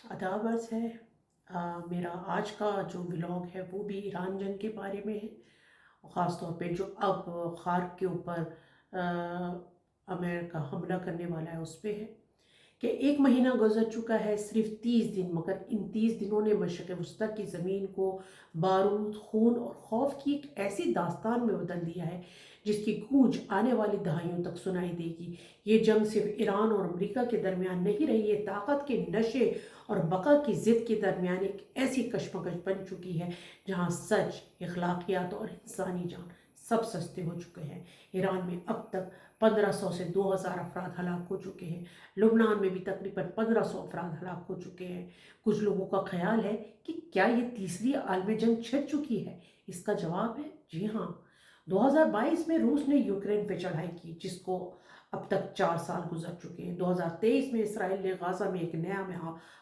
آداب عرض ہے۔ میرا آج کا جو ولاگ ہے وہ بھی ایران جنگ کے بارے میں ہے، خاص طور پہ جو اب خارق کے اوپر امریکہ حملہ کرنے والا ہے اس پہ ہے کہ ایک مہینہ گزر چکا ہے، صرف 30 دن، مگر ان 30 دنوں نے مشرق وسطیٰ کی زمین کو بارود، خون اور خوف کی ایک ایسی داستان میں بدل دیا ہے جس کی گونج آنے والی دہائیوں تک سنائی دے گی۔ یہ جنگ صرف ایران اور امریکہ کے درمیان نہیں رہی، یہ طاقت کے نشے اور بقا کی ضد کے درمیان ایک ایسی کشمکش بن چکی ہے جہاں سچ، اخلاقیات اور انسانی جان سب سستے ہو چکے ہیں۔ ایران میں اب تک 1500 سے 2000 افراد ہلاک ہو چکے ہیں۔ لبنان میں بھی تقریباً 1500 افراد ہلاک ہو چکے ہیں۔ کچھ لوگوں کا خیال ہے کہ کیا یہ تیسری عالمی جنگ چھڑ چکی ہے؟ اس کا جواب ہے جی ہاں۔ 2022 میں روس نے یوکرین پہ چڑھائی کی، جس کو اب تک 4 سال گزر چکے ہیں۔ 2023 میں اسرائیل نے غزہ میں ایک نیا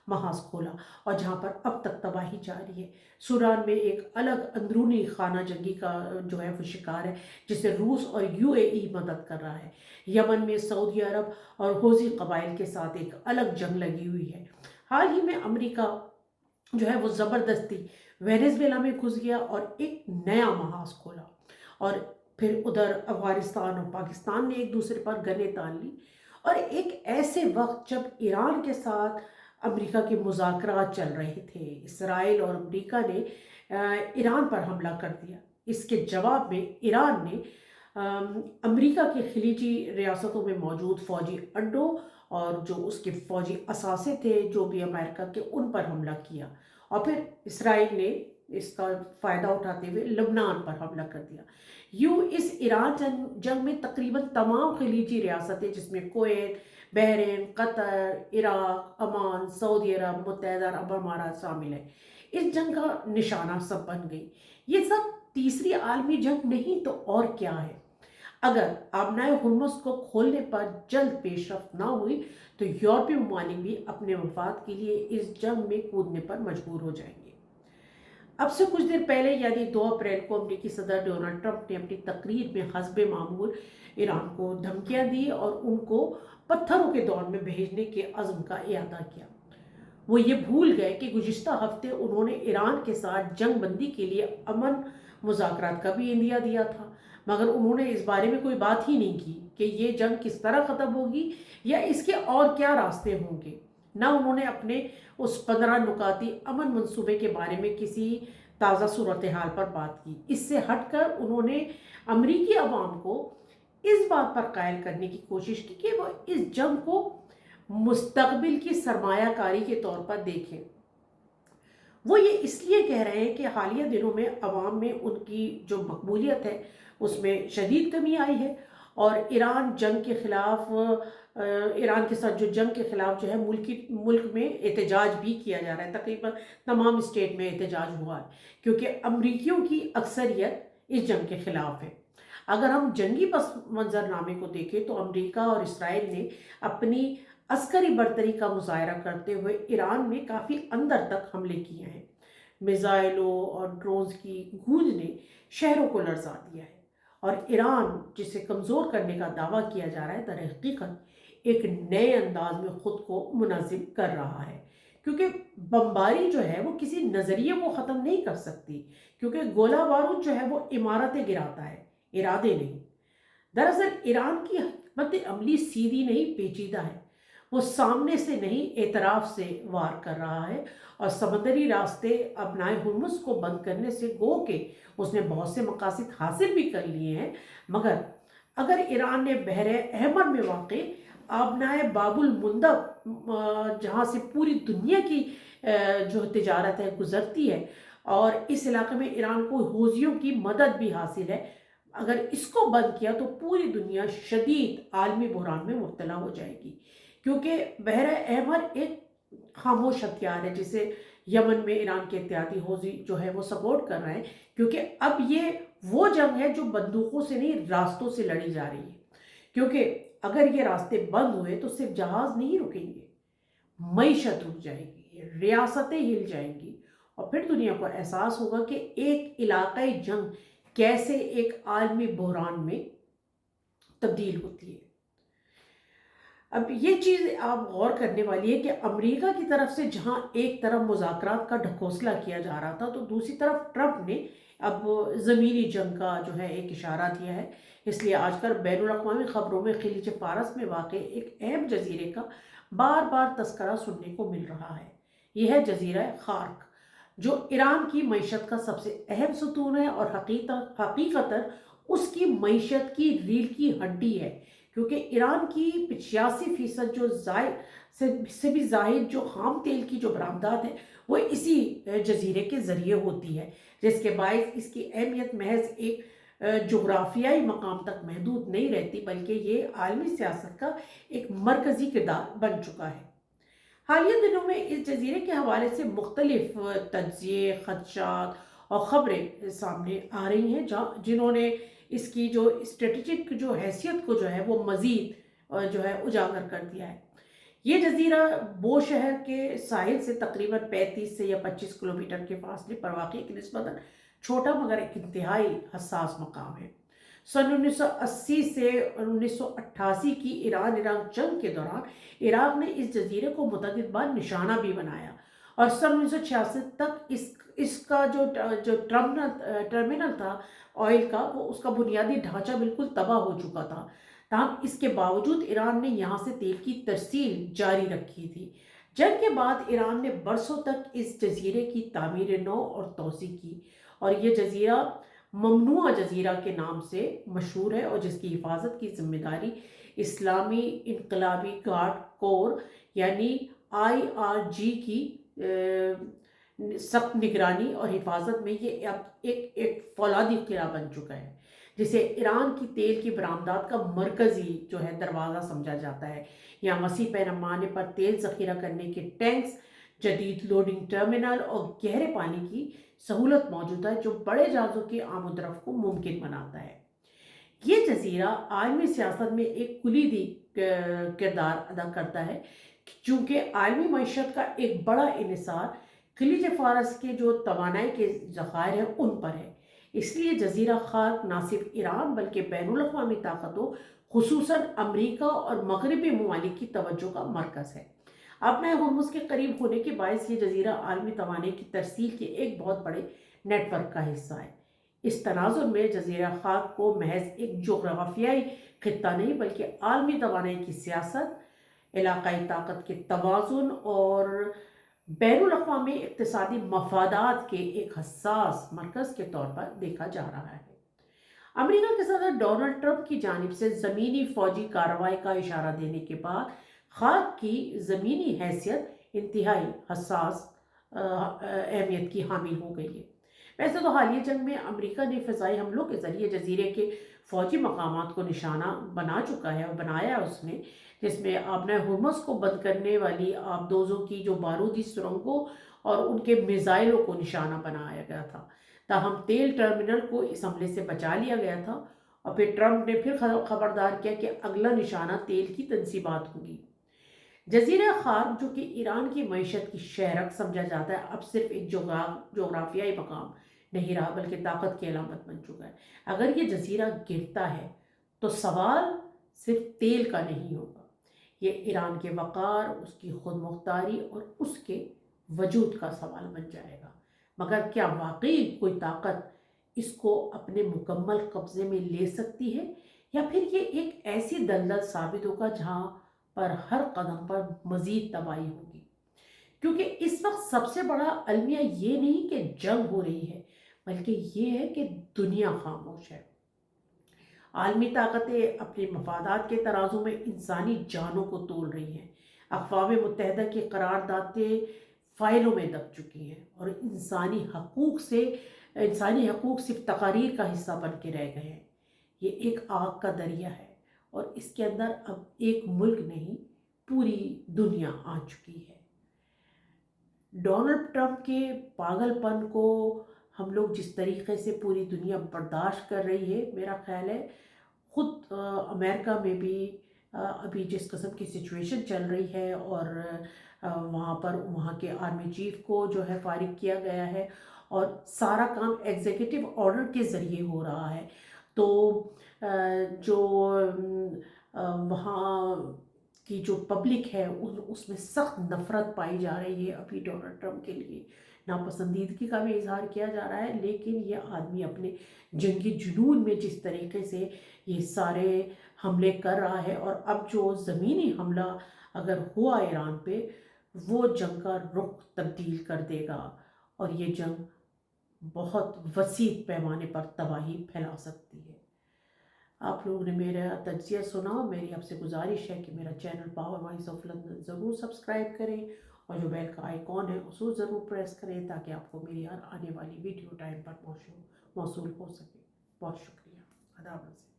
محاذ کھولا اور جہاں پر اب تک تباہی جاری ہے۔ سوڈان میں ایک الگ اندرونی خانہ جنگی کا جو ہے وہ شکار ہے، جسے روس اور UAE مدد کر رہا ہے۔ یمن میں سعودی عرب اور حوثی قبائل کے ساتھ ایک الگ جنگ لگی ہوئی ہے۔ حال ہی میں امریکہ جو ہے وہ زبردستی وینزویلا میں گھس گیا اور ایک نیا محاذ کھولا، اور پھر ادھر افغانستان اور پاکستان نے ایک دوسرے پر گنیں تان لی، اور ایک ایسے وقت جب ایران کے ساتھ امریکہ کے مذاکرات چل رہے تھے، اسرائیل اور امریکہ نے ایران پر حملہ کر دیا۔ اس کے جواب میں ایران نے امریکہ کے خلیجی ریاستوں میں موجود فوجی اڈوں اور جو اس کے فوجی اثاثے تھے جو بھی امریکہ کے، ان پر حملہ کیا، اور پھر اسرائیل نے اس کا فائدہ اٹھاتے ہوئے لبنان پر حملہ کر دیا۔ اس ایران جنگ میں تقریباً تمام خلیجی ریاستیں، جس میں کویت، بحرین، قطر، عراق، عمان، سعودی عرب، متحدہ عرب امارات شامل ہیں، اس جنگ کا نشانہ سب بن گئی۔ یہ سب تیسری عالمی جنگ نہیں تو اور کیا ہے۔ اگر آبنائے ہرمز کو کھولنے پر جلد پیش رفت نہ ہوئی تو یورپی ممالک بھی اپنے مفاد کے لیے اس جنگ میں کودنے پر مجبور ہو جائیں گے۔ اب سے کچھ دن پہلے یعنی 2 اپریل کو امریکی صدر ڈونلڈ ٹرمپ نے اپنی تقریر میں حسب معمول ایران کو دھمکیاں دی اور ان کو پتھروں کے دور میں بھیجنے کے عزم کا اعادہ کیا۔ وہ یہ بھول گئے کہ گزشتہ ہفتے انہوں نے ایران کے ساتھ جنگ بندی کے لیے امن مذاکرات کا بھی عندیہ دیا تھا، مگر انہوں نے اس بارے میں کوئی بات ہی نہیں کی کہ یہ جنگ کس طرح ختم ہوگی یا اس کے اور کیا راستے ہوں گے۔ نہ انہوں نے اپنے اس 15 نکاتی امن منصوبے کے بارے میں کسی تازہ صورتحال پر بات کی۔ اس سے ہٹ کر انہوں نے امریکی عوام کو اس بات پر قائل کرنے کی کوشش کی کہ وہ اس جنگ کو مستقبل کی سرمایہ کاری کے طور پر دیکھیں۔ وہ یہ اس لیے کہہ رہے ہیں کہ حالیہ دنوں میں عوام میں ان کی جو مقبولیت ہے اس میں شدید کمی آئی ہے، اور ایران کے ساتھ جو جنگ کے خلاف جو ہے ملک میں احتجاج بھی کیا جا رہا ہے۔ تقریباً تمام اسٹیٹ میں احتجاج ہوا ہے کیونکہ امریکیوں کی اکثریت اس جنگ کے خلاف ہے۔ اگر ہم جنگی پس منظر نامے کو دیکھیں تو امریکہ اور اسرائیل نے اپنی عسکری برتری کا مظاہرہ کرتے ہوئے ایران میں کافی اندر تک حملے کیے ہیں۔ میزائلوں اور ڈرونز کی گونج نے شہروں کو لرزا دیا ہے، اور ایران جسے کمزور کرنے کا دعویٰ کیا جا رہا ہے در حقیقت ایک نئے انداز میں خود کو منظم کر رہا ہے، کیونکہ بمباری جو ہے وہ کسی نظریے کو ختم نہیں کر سکتی، کیونکہ گولہ بارود جو ہے وہ عمارتیں گراتا ہے، ارادے نہیں۔ دراصل ایران کی حکمت عملی سیدھی نہیں، پیچیدہ ہے۔ وہ سامنے سے نہیں، اعتراف سے وار کر رہا ہے، اور سمندری راستے آبنائے ہرمز کو بند کرنے سے گو کہ اس نے بہت سے مقاصد حاصل بھی کر لیے ہیں، مگر اگر ایران نے بحر احمر میں واقع آبنائے باب المندب، جہاں سے پوری دنیا کی جو تجارت ہے گزرتی ہے، اور اس علاقے میں ایران کو حوثیوں کی مدد بھی حاصل ہے، اگر اس کو بند کیا تو پوری دنیا شدید عالمی بحران میں مبتلا ہو جائے گی، کیونکہ بحر احمر ایک خاموش ہتھیار ہے جسے یمن میں ایران کے اتحادی حوثی جو ہے وہ سپورٹ کر رہے ہیں، کیونکہ اب یہ وہ جنگ ہے جو بندوقوں سے نہیں، راستوں سے لڑی جا رہی ہے، کیونکہ اگر یہ راستے بند ہوئے تو صرف جہاز نہیں رکیں گے، معیشت رک جائے گی، ریاستیں ہل جائیں گی، اور پھر دنیا کو احساس ہوگا کہ ایک علاقائی جنگ کیسے ایک عالمی بحران میں تبدیل ہوتی ہے۔ اب یہ چیز آپ غور کرنے والی ہے کہ امریکہ کی طرف سے جہاں ایک طرف مذاکرات کا ڈھکوسلا کیا جا رہا تھا، تو دوسری طرف ٹرمپ نے اب زمینی جنگ کا جو ہے ایک اشارہ دیا ہے۔ اس لیے آج کل بین الاقوامی خبروں میں خلیج فارس میں واقع ایک اہم جزیرے کا بار بار تذکرہ سننے کو مل رہا ہے۔ یہ ہے جزیرہ خارک، جو ایران کی معیشت کا سب سے اہم ستون ہے اور حقیقتاً اس کی معیشت کی ریڑھ کی ہڈی ہے، کیونکہ ایران کی 85% جو سے بھی زائد جو خام تیل کی جو برآمدات ہے وہ اسی جزیرے کے ذریعے ہوتی ہے، جس کے باعث اس کی اہمیت محض ایک جغرافیائی مقام تک محدود نہیں رہتی، بلکہ یہ عالمی سیاست کا ایک مرکزی کردار بن چکا ہے۔ حالیہ دنوں میں اس جزیرے کے حوالے سے مختلف تجزیے، خدشات اور خبریں سامنے آ رہی ہیں، جنہوں نے اس کی جو اسٹریٹجک جو حیثیت کو جو ہے وہ مزید جو ہے اجاگر کر دیا ہے۔ یہ جزیرہ بو شہر کے ساحل سے تقریباً 35 سے یا 25 کلومیٹر کے فاصلے پر واقع ایک نسبتاً چھوٹا مگر ایک انتہائی حساس مقام ہے۔ سن 1980 سے 1988 کی ایران عراق جنگ کے دوران عراق نے اس جزیرے کو متعدد بار نشانہ بھی بنایا، اور سن 1966 تک اس کا جو ٹرمینل تھا آئل کا، وہ اس کا بنیادی ڈھانچہ بالکل تباہ ہو چکا تھا۔ تاہم اس کے باوجود ایران نے یہاں سے تیل کی ترسیل جاری رکھی تھی۔ جنگ کے بعد ایران نے برسوں تک اس جزیرے کی تعمیر نو اور توسیع کی، اور یہ جزیرہ ممنوعہ جزیرہ کے نام سے مشہور ہے، اور جس کی حفاظت کی ذمہ داری اسلامی انقلابی گارڈ کور یعنی IRG کی سخت نگرانی اور حفاظت میں یہ اب ایک فولادی قلعہ بن چکا ہے، جسے ایران کی تیل کی برآمدات کا مرکزی جو ہے دروازہ سمجھا جاتا ہے۔ یہاں وسیع پیمانے پر تیل ذخیرہ کرنے کے ٹینکس، جدید لوڈنگ ٹرمینل اور گہرے پانی کی سہولت موجود ہے، جو بڑے جہازوں کی آمد و رفت کو ممکن بناتا ہے۔ یہ جزیرہ عالمی سیاست میں ایک کلیدی کردار ادا کرتا ہے، چونکہ عالمی معیشت کا ایک بڑا انحصار خلیج فارس کے جو توانائی کے ذخائر ہیں ان پر ہے۔ اس لیے جزیرہ خارک نہ صرف ایران بلکہ بین الاقوامی طاقتوں، خصوصاً امریکہ اور مغربی ممالک کی توجہ کا مرکز ہے۔ اپنے ہرمز کے قریب ہونے کے باعث یہ جزیرہ عالمی توانائی کی ترسیل کے ایک بہت بڑے نیٹ ورک کا حصہ ہے۔ اس تناظر میں جزیرہ خاک کو محض ایک جغرافیائی خطہ نہیں بلکہ عالمی توانائی کی سیاست، علاقائی طاقت کے توازن اور بین الاقوامی اقتصادی مفادات کے ایک حساس مرکز کے طور پر دیکھا جا رہا ہے۔ امریکہ کے صدر ڈونلڈ ٹرمپ کی جانب سے زمینی فوجی کارروائی کا اشارہ دینے کے بعد خاک کی زمینی حیثیت انتہائی حساس اہمیت کی حامل ہو گئی ہے۔ ویسے تو حالیہ جنگ میں امریکہ نے فضائی حملوں کے ذریعے جزیرے کے فوجی مقامات کو نشانہ بنا چکا ہے اور بنایا ہے اس نے، جس میں آبنۂ ہرمز کو بند کرنے والی آبدوزوں کی جو بارودی سرنگوں اور ان کے میزائلوں کو نشانہ بنایا گیا تھا۔ تاہم تیل ٹرمینل کو اس حملے سے بچا لیا گیا تھا، اور پھر ٹرمپ نے پھر خبردار کیا کہ اگلا نشانہ تیل کی تنصیبات ہوں گی۔ جزیرہ خارک، جو کہ ایران کی معیشت کی شہرک سمجھا جاتا ہے، اب صرف ایک جغرافیائی مقام نہیں رہا بلکہ طاقت کی علامت بن چکا ہے۔ اگر یہ جزیرہ گرتا ہے تو سوال صرف تیل کا نہیں ہوگا، یہ ایران کے وقار، اس کی خود مختاری اور اس کے وجود کا سوال بن جائے گا۔ مگر کیا واقعی کوئی طاقت اس کو اپنے مکمل قبضے میں لے سکتی ہے، یا پھر یہ ایک ایسی دلدل ثابت ہوگا جہاں پر ہر قدم پر مزید تباہی ہوگی؟ کیونکہ اس وقت سب سے بڑا المیہ یہ نہیں کہ جنگ ہو رہی ہے، بلکہ یہ ہے کہ دنیا خاموش ہے۔ عالمی طاقتیں اپنے مفادات کے ترازو میں انسانی جانوں کو تول رہی ہیں۔ اقوام متحدہ کی قراردادیں فائلوں میں دب چکی ہیں، اور انسانی حقوق صرف تقاریر کا حصہ بن کے رہ گئے ہیں۔ یہ ایک آگ کا دریا ہے، اور اس کے اندر اب ایک ملک نہیں، پوری دنیا آ چکی ہے۔ ڈونلڈ ٹرمپ کے پاگل پن کو ہم لوگ جس طریقے سے پوری دنیا برداشت کر رہی ہے، میرا خیال ہے خود امریکہ میں بھی ابھی جس قسم کی سچویشن چل رہی ہے، اور وہاں کے آرمی چیف کو جو ہے فارغ کیا گیا ہے، اور سارا کام ایگزیکٹو آرڈر کے ذریعے ہو رہا ہے، تو جو وہاں کی جو پبلک ہے اس میں سخت نفرت پائی جا رہی ہے ابھی ڈونلڈ ٹرمپ کے لیے، ناپسندیدگی کا بھی اظہار کیا جا رہا ہے، لیکن یہ آدمی اپنے جنگی جنون میں جس طریقے سے یہ سارے حملے کر رہا ہے، اور اب جو زمینی حملہ اگر ہوا ایران پہ، وہ جنگ کا رخ تبدیل کر دے گا، اور یہ جنگ بہت وسیع پیمانے پر تباہی پھیلا سکتی ہے۔ آپ لوگوں نے میرا تجزیہ سنا، میری آپ سے گزارش ہے کہ میرا channel power voice of London ضرور سبسکرائب کریں، اور جو بیل کا آئیکن ہے اس کو ضرور پریس کریں تاکہ آپ کو میری ہر آنے والی ویڈیو ٹائم پر موصول ہو سکے۔ بہت شکریہ، خدا حافظ۔